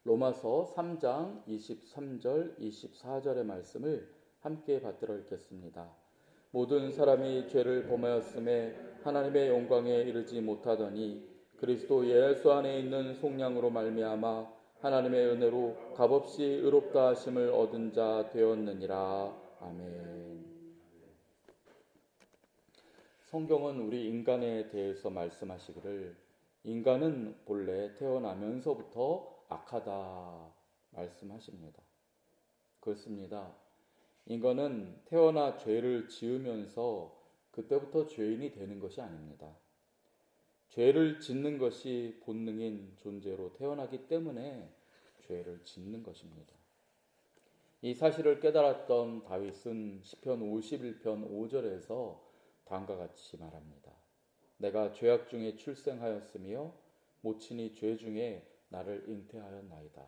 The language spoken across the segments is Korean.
로마서 3장 23절 24절의 말씀을 함께 받들어 읽겠습니다. 모든 사람이 죄를 범하였음에 하나님의 영광에 이르지 못하더니 그리스도 예수 안에 있는 속량으로 말미암아 하나님의 은혜로 값없이 의롭다 하심을 얻은 자 되었느니라. 아멘. 성경은 우리 인간에 대해서 말씀하시기를 인간은 본래 태어나면서부터 악하다 말씀하십니다. 그렇습니다. 인간은 태어나 죄를 지으면서 그때부터 죄인이 되는 것이 아닙니다. 죄를 짓는 것이 본능인 존재로 태어나기 때문에 죄를 짓는 것입니다. 이 사실을 깨달았던 다윗은 시편 51편 5절에서 다음과 같이 말합니다. 내가 죄악 중에 출생하였으며 모친이 죄 중에 나를 잉태하였나이다.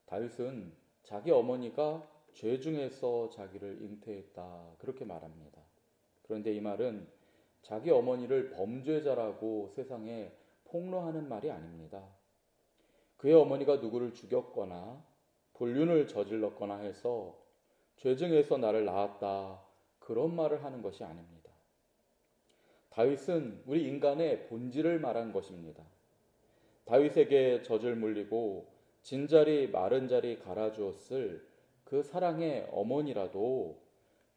다윗은 자기 어머니가 죄 중에서 자기를 잉태했다 그렇게 말합니다. 그런데 이 말은 자기 어머니를 범죄자라고 세상에 폭로하는 말이 아닙니다. 그의 어머니가 누구를 죽였거나 불륜을 저질렀거나 해서 죄 중에서 나를 낳았다 그런 말을 하는 것이 아닙니다. 다윗은 우리 인간의 본질을 말한 것입니다. 다윗에게 젖을 물리고 진자리 마른 자리 갈아주었을 그 사랑의 어머니라도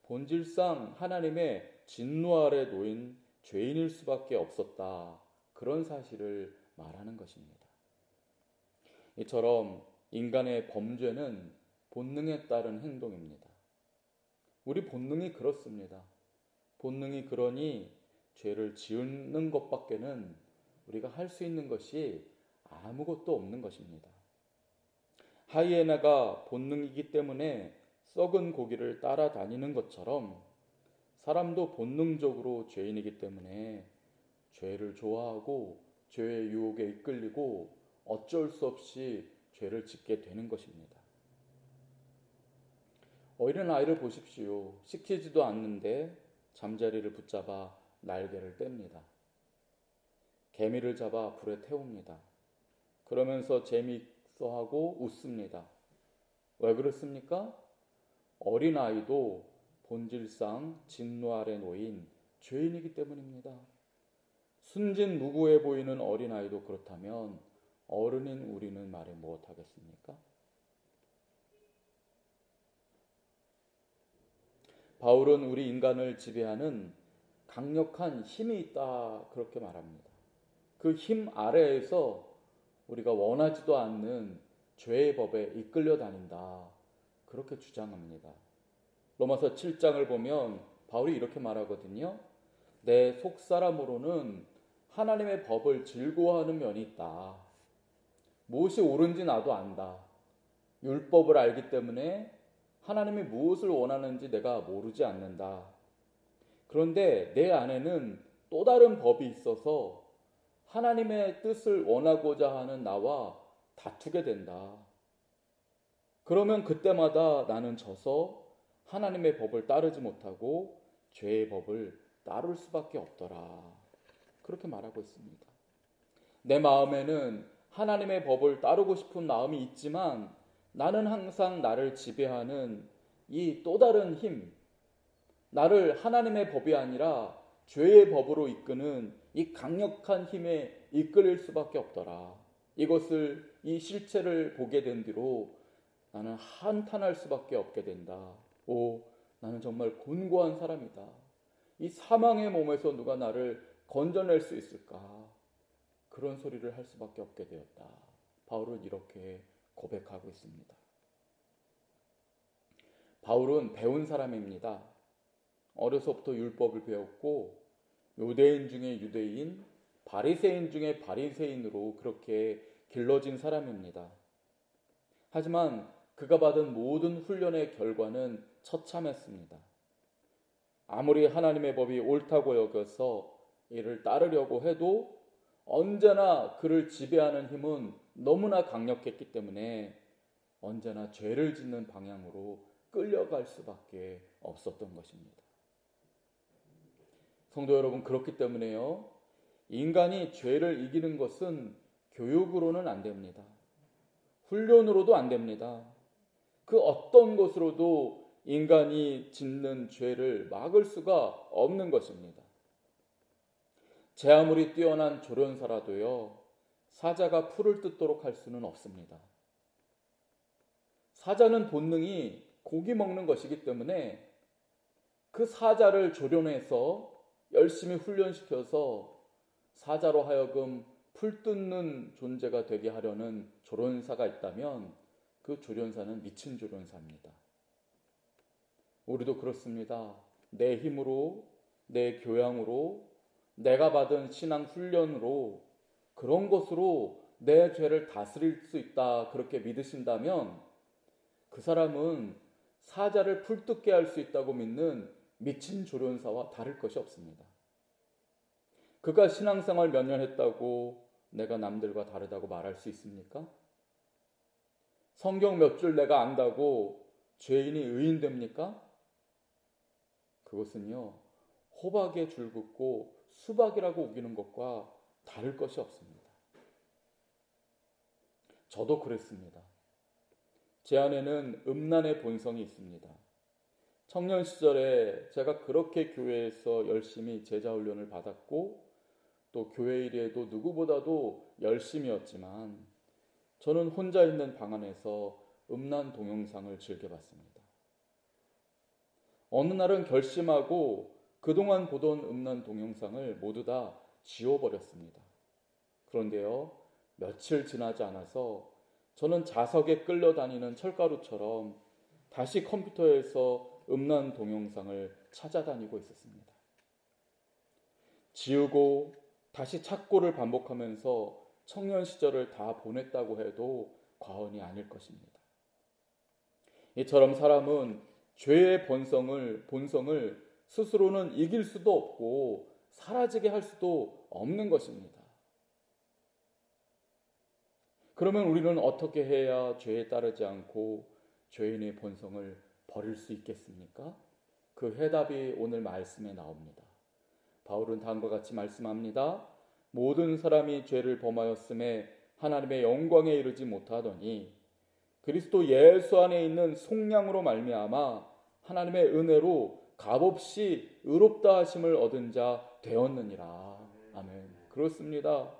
본질상 하나님의 진노 아래 놓인 죄인일 수밖에 없었다. 그런 사실을 말하는 것입니다. 이처럼 인간의 범죄는 본능에 따른 행동입니다. 우리 본능이 그렇습니다. 본능이 그러니 죄를 지우는 것밖에는 우리가 할 수 있는 것이 아무것도 없는 것입니다. 하이에나가 본능이기 때문에 썩은 고기를 따라다니는 것처럼 사람도 본능적으로 죄인이기 때문에 죄를 좋아하고 죄의 유혹에 이끌리고 어쩔 수 없이 죄를 짓게 되는 것입니다. 어린 아이를 보십시오. 시키지도 않는데 잠자리를 붙잡아 날개를 뗍니다. 개미를 잡아 불에 태웁니다. 그러면서 재미있어하고 웃습니다. 왜 그렇습니까? 어린 아이도 본질상 진노 아래 놓인 죄인이기 때문입니다. 순진무구해 보이는 어린 아이도 그렇다면 어른인 우리는 말해 무엇하겠습니까? 바울은 우리 인간을 지배하는 강력한 힘이 있다 그렇게 말합니다. 그 힘 아래에서 우리가 원하지도 않는 죄의 법에 이끌려 다닌다 그렇게 주장합니다. 로마서 7장을 보면 바울이 이렇게 말하거든요. 내 속사람으로는 하나님의 법을 즐거워하는 면이 있다. 무엇이 옳은지 나도 안다. 율법을 알기 때문에 하나님이 무엇을 원하는지 내가 모르지 않는다. 그런데 내 안에는 또 다른 법이 있어서 하나님의 뜻을 원하고자 하는 나와 다투게 된다. 그러면 그때마다 나는 져서 하나님의 법을 따르지 못하고 죄의 법을 따를 수밖에 없더라. 그렇게 말하고 있습니다. 내 마음에는 하나님의 법을 따르고 싶은 마음이 있지만 나는 항상 나를 지배하는 이 또 다른 힘, 나를 하나님의 법이 아니라 죄의 법으로 이끄는 이 강력한 힘에 이끌릴 수밖에 없더라. 이 실체를 보게 된 뒤로 나는 한탄할 수밖에 없게 된다. 오, 나는 정말 곤고한 사람이다. 이 사망의 몸에서 누가 나를 건져낼 수 있을까? 그런 소리를 할 수밖에 없게 되었다. 바울은 이렇게 고백하고 있습니다. 바울은 배운 사람입니다. 어려서부터 율법을 배웠고 유대인 중에 유대인, 바리새인 중에 바리새인으로 그렇게 길러진 사람입니다. 하지만 그가 받은 모든 훈련의 결과는 처참했습니다. 아무리 하나님의 법이 옳다고 여겨서 이를 따르려고 해도 언제나 그를 지배하는 힘은 너무나 강력했기 때문에 언제나 죄를 짓는 방향으로 끌려갈 수밖에 없었던 것입니다. 성도 여러분, 그렇기 때문에요. 인간이 죄를 이기는 것은 교육으로는 안 됩니다. 훈련으로도 안 됩니다. 그 어떤 것으로도 인간이 짓는 죄를 막을 수가 없는 것입니다. 제 아무리 뛰어난 조련사라도요, 사자가 풀을 뜯도록 할 수는 없습니다. 사자는 본능이 고기 먹는 것이기 때문에 그 사자를 조련해서 열심히 훈련시켜서 사자로 하여금 풀 뜯는 존재가 되게 하려는 조련사가 있다면 그 조련사는 미친 조련사입니다. 우리도 그렇습니다. 내 힘으로, 내 교양으로, 내가 받은 신앙 훈련으로 그런 것으로 내 죄를 다스릴 수 있다 그렇게 믿으신다면 그 사람은 사자를 풀뜯게 할 수 있다고 믿는 미친 조련사와 다를 것이 없습니다. 그가 신앙생활 몇 년 했다고 내가 남들과 다르다고 말할 수 있습니까? 성경 몇 줄 내가 안다고 죄인이 의인 됩니까? 그것은요, 호박에 줄 긋고 수박이라고 우기는 것과 다를 것이 없습니다. 저도 그랬습니다. 제 안에는 음란의 본성이 있습니다. 청년 시절에 제가 그렇게 교회에서 열심히 제자 훈련을 받았고 또 교회 일에도 누구보다도 열심이었지만 저는 혼자 있는 방 안에서 음란 동영상을 즐겨봤습니다. 어느 날은 결심하고 그동안 보던 음란 동영상을 모두 다 지워버렸습니다. 그런데요, 며칠 지나지 않아서 저는 자석에 끌려다니는 철가루처럼 다시 컴퓨터에서 음란 동영상을 찾아다니고 있었습니다. 지우고 다시 찾고를 반복하면서 청년 시절을 다 보냈다고 해도 과언이 아닐 것입니다. 이처럼 사람은 죄의 본성을 스스로는 이길 수도 없고 사라지게 할 수도 없는 것입니다. 그러면 우리는 어떻게 해야 죄에 따르지 않고 죄인의 본성을 버릴 수 있겠습니까? 그 해답이 오늘 말씀에 나옵니다. 바울은 다음과 같이 말씀합니다. 모든 사람이 죄를 범하였음에 하나님의 영광에 이르지 못하더니 그리스도 예수 안에 있는 속량으로 말미암아 하나님의 은혜로 값없이 의롭다 하심을 얻은 자 되었느니라. 아멘. 그렇습니다.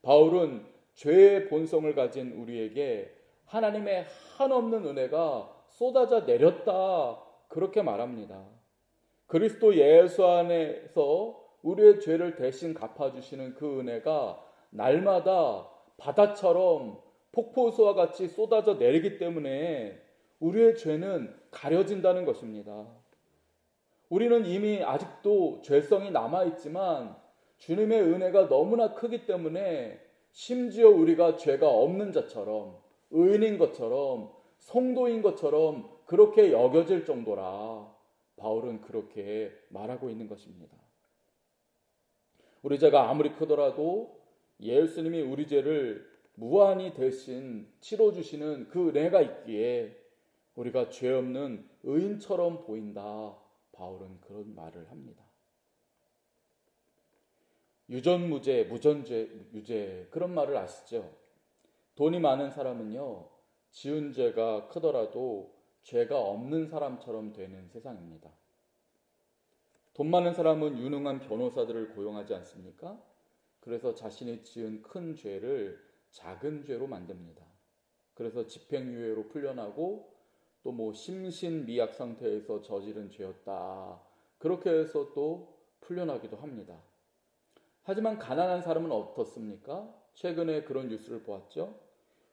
바울은 죄의 본성을 가진 우리에게 하나님의 한없는 은혜가 쏟아져 내렸다 그렇게 말합니다. 그리스도 예수 안에서 우리의 죄를 대신 갚아주시는 그 은혜가 날마다 바다처럼 폭포수와 같이 쏟아져 내리기 때문에 우리의 죄는 가려진다는 것입니다. 우리는 이미 아직도 죄성이 남아있지만 주님의 은혜가 너무나 크기 때문에 심지어 우리가 죄가 없는 자처럼 의인인 것처럼 성도인 것처럼 그렇게 여겨질 정도라 바울은 그렇게 말하고 있는 것입니다. 우리 죄가 아무리 크더라도 예수님이 우리 죄를 무한히 대신 치러주시는 그 은혜가 있기에 우리가 죄 없는 의인처럼 보인다. 바울은 그런 말을 합니다. 유전무죄, 무전유죄 그런 말을 아시죠? 돈이 많은 사람은요, 지은 죄가 크더라도 죄가 없는 사람처럼 되는 세상입니다. 돈 많은 사람은 유능한 변호사들을 고용하지 않습니까? 그래서 자신이 지은 큰 죄를 작은 죄로 만듭니다. 그래서 집행유예로 풀려나고 또 뭐 심신미약 상태에서 저지른 죄였다. 그렇게 해서 또 풀려나기도 합니다. 하지만 가난한 사람은 어떻습니까? 최근에 그런 뉴스를 보았죠.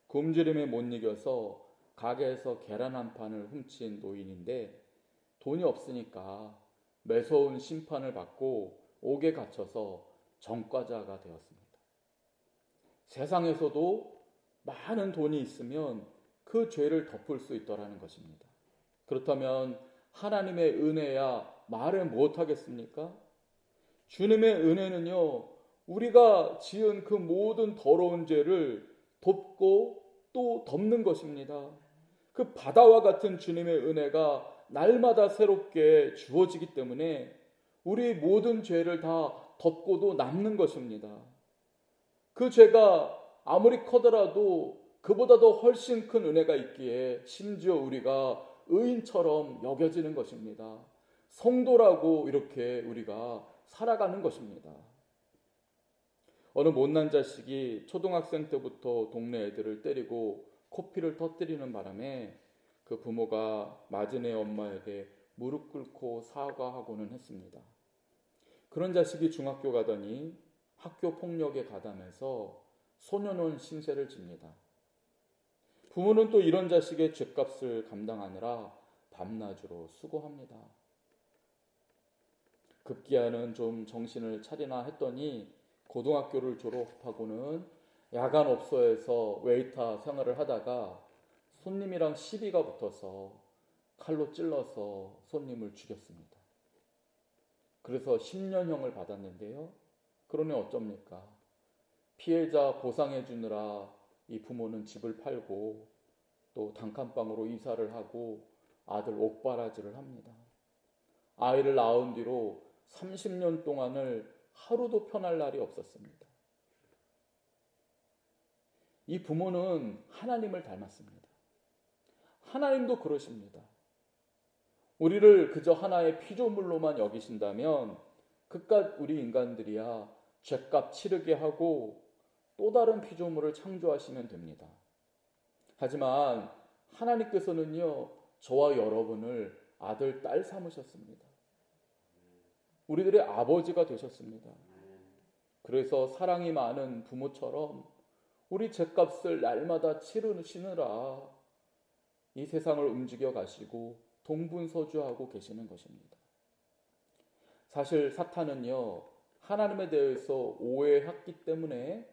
굶주림에 못 이겨서 가게에서 계란 한 판을 훔친 노인인데 돈이 없으니까 매서운 심판을 받고 옥에 갇혀서 전과자가 되었습니다. 세상에서도 많은 돈이 있으면 그 죄를 덮을 수 있더라는 것입니다. 그렇다면 하나님의 은혜야 말을 못하겠습니까? 주님의 은혜는요, 우리가 지은 그 모든 더러운 죄를 덮고 또 덮는 것입니다. 그 바다와 같은 주님의 은혜가 날마다 새롭게 주어지기 때문에 우리 모든 죄를 다 덮고도 남는 것입니다. 그 죄가 아무리 커더라도 그보다도 훨씬 큰 은혜가 있기에 심지어 우리가 의인처럼 여겨지는 것입니다. 성도라고 이렇게 우리가 살아가는 것입니다. 어느 못난 자식이 초등학생 때부터 동네 애들을 때리고 코피를 터뜨리는 바람에 그 부모가 맞은 애 엄마에게 무릎 꿇고 사과하고는 했습니다. 그런 자식이 중학교 가더니 학교 폭력에 가담해서 소년원 신세를 집니다. 부모는 또 이런 자식의 죗값을 감당하느라 밤낮으로 수고합니다. 급기야는 좀 정신을 차리나 했더니 고등학교를 졸업하고는 야간업소에서 웨이터 생활을 하다가 손님이랑 시비가 붙어서 칼로 찔러서 손님을 죽였습니다. 그래서 10년형을 받았는데요. 그러니 어쩝니까? 피해자 보상해 주느라 이 부모는 집을 팔고 또 단칸방으로 이사를 하고 아들 옥바라지를 합니다. 아이를 낳은 뒤로 30년 동안을 하루도 편할 날이 없었습니다. 이 부모는 하나님을 닮았습니다. 하나님도 그러십니다. 우리를 그저 하나의 피조물로만 여기신다면 그깟 우리 인간들이야 죗값 치르게 하고 또 다른 피조물을 창조하시면 됩니다. 하지만 하나님께서는요, 저와 여러분을 아들, 딸 삼으셨습니다. 우리들의 아버지가 되셨습니다. 그래서 사랑이 많은 부모처럼 우리 죗값을 날마다 치르시느라 이 세상을 움직여 가시고 동분서주하고 계시는 것입니다. 사실 사탄은요, 하나님에 대해서 오해했기 때문에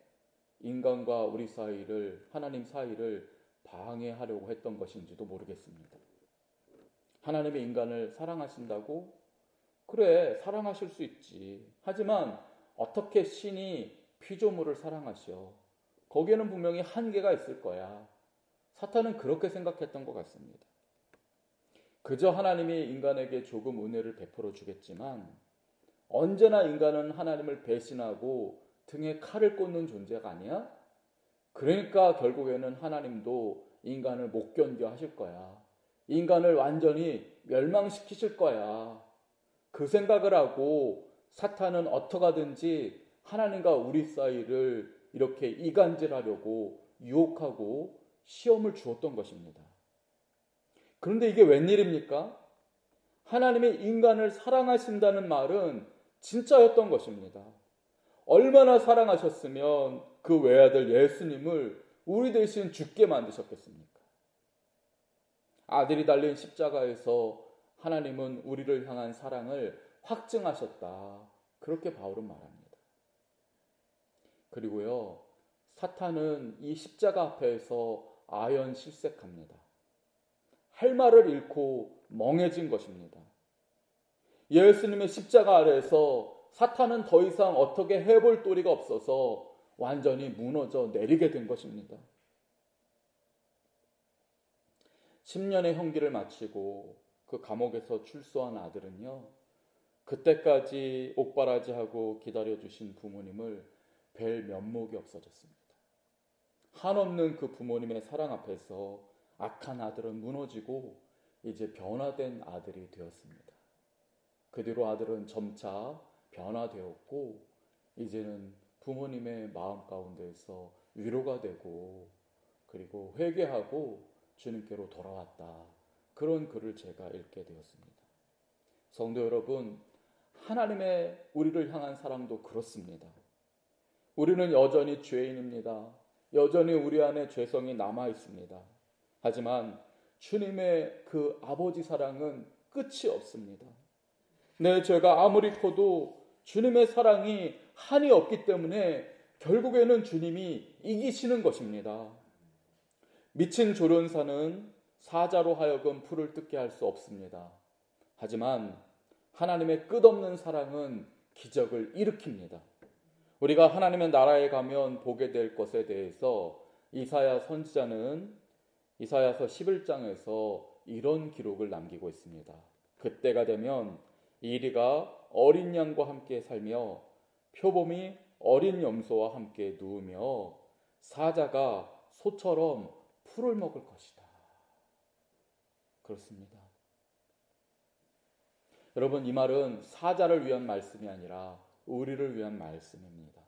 인간과 우리 사이를, 하나님 사이를 방해하려고 했던 것인지도 모르겠습니다. 하나님의 인간을 사랑하신다고? 그래, 사랑하실 수 있지. 하지만 어떻게 신이 피조물을 사랑하셔? 거기에는 분명히 한계가 있을 거야. 사탄은 그렇게 생각했던 것 같습니다. 그저 하나님이 인간에게 조금 은혜를 베풀어 주겠지만 언제나 인간은 하나님을 배신하고 등에 칼을 꽂는 존재가 아니야? 그러니까 결국에는 하나님도 인간을 못 견뎌 하실 거야. 인간을 완전히 멸망시키실 거야. 그 생각을 하고 사탄은 어떻게 하든지 하나님과 우리 사이를 이렇게 이간질하려고 유혹하고 시험을 주었던 것입니다. 그런데 이게 웬일입니까? 하나님의 인간을 사랑하신다는 말은 진짜였던 것입니다. 얼마나 사랑하셨으면 그 외아들 예수님을 우리 대신 죽게 만드셨겠습니까? 아들이 달린 십자가에서 하나님은 우리를 향한 사랑을 확증하셨다. 그렇게 바울은 말합니다. 그리고요, 사탄은 이 십자가 앞에서 아연실색합니다. 할 말을 잃고 멍해진 것입니다. 예수님의 십자가 아래에서 사탄은 더 이상 어떻게 해볼 도리가 없어서 완전히 무너져 내리게 된 것입니다. 10년의 형기를 마치고 그 감옥에서 출소한 아들은요, 그때까지 옥바라지하고 기다려주신 부모님을 뵐 면목이 없어졌습니다. 한없는 그 부모님의 사랑 앞에서 악한 아들은 무너지고 이제 변화된 아들이 되었습니다. 그 뒤로 아들은 점차 변화되었고 이제는 부모님의 마음 가운데서 위로가 되고 그리고 회개하고 주님께로 돌아왔다. 그런 글을 제가 읽게 되었습니다. 성도 여러분, 하나님의 우리를 향한 사랑도 그렇습니다. 우리는 여전히 죄인입니다. 여전히 우리 안에 죄성이 남아 있습니다. 하지만 주님의 그 아버지 사랑은 끝이 없습니다. 내 죄가 아무리 커도 주님의 사랑이 한이 없기 때문에 결국에는 주님이 이기시는 것입니다. 미친 조련사는 사자로 하여금 풀을 뜯게 할 수 없습니다. 하지만 하나님의 끝없는 사랑은 기적을 일으킵니다. 우리가 하나님의 나라에 가면 보게 될 것에 대해서 이사야 선지자는 이사야서 11장에서 이런 기록을 남기고 있습니다. 그때가 되면 이리가 어린 양과 함께 살며 표범이 어린 염소와 함께 누우며 사자가 소처럼 풀을 먹을 것이다. 그렇습니다. 여러분, 이 말은 사자를 위한 말씀이 아니라 우리를 위한 말씀입니다.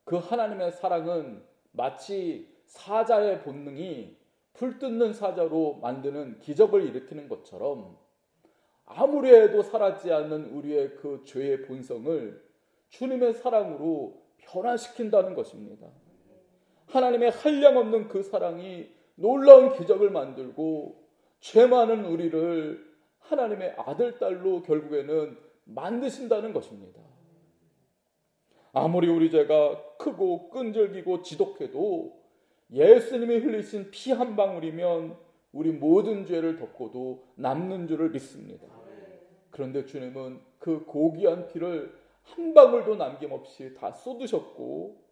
그 하나님의 사랑은 마치 사자의 본능이 풀 뜯는 사자로 만드는 기적을 일으키는 것처럼 아무리 해도 사라지지 않는 우리의 그 죄의 본성을 주님의 사랑으로 변화시킨다는 것입니다. 하나님의 한량없는 그 사랑이 놀라운 기적을 만들고 죄 많은 우리를 하나님의 아들, 딸로 결국에는 만드신다는 것입니다. 아무리 우리 죄가 크고 끈질기고 지독해도 예수님이 흘리신 피 한 방울이면 우리 모든 죄를 덮고도 남는 줄을 믿습니다. 그런데 주님은 그 고귀한 피를 한 방울도 남김없이 다 쏟으셨고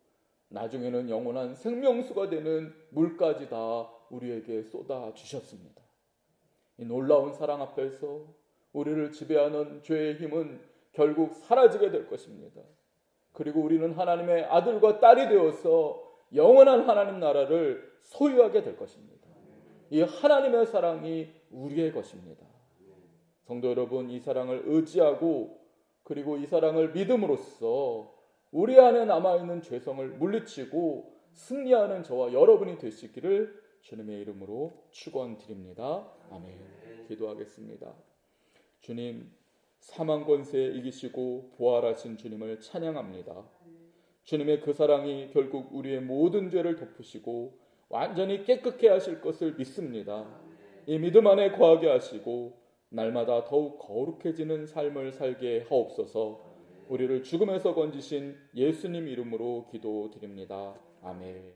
나중에는 영원한 생명수가 되는 물까지 다 우리에게 쏟아 주셨습니다. 이 놀라운 사랑 앞에서 우리를 지배하는 죄의 힘은 결국 사라지게 될 것입니다. 그리고 우리는 하나님의 아들과 딸이 되어서 영원한 하나님 나라를 소유하게 될 것입니다. 이 하나님의 사랑이 우리의 것입니다. 성도 여러분, 이 사랑을 의지하고 그리고 이 사랑을 믿음으로써 우리 안에 남아있는 죄성을 물리치고 승리하는 저와 여러분이 되시기를 주님의 이름으로 축원드립니다. 아멘. 기도하겠습니다. 주님, 사망 권세에 이기시고 부활하신 주님을 찬양합니다. 주님의 그 사랑이 결국 우리의 모든 죄를 덮으시고 완전히 깨끗게 하실 것을 믿습니다. 이 믿음 안에 거하게 하시고 날마다 더욱 거룩해지는 삶을 살게 하옵소서. 우리를 죽음에서 건지신 예수님 이름으로 기도드립니다. 아멘.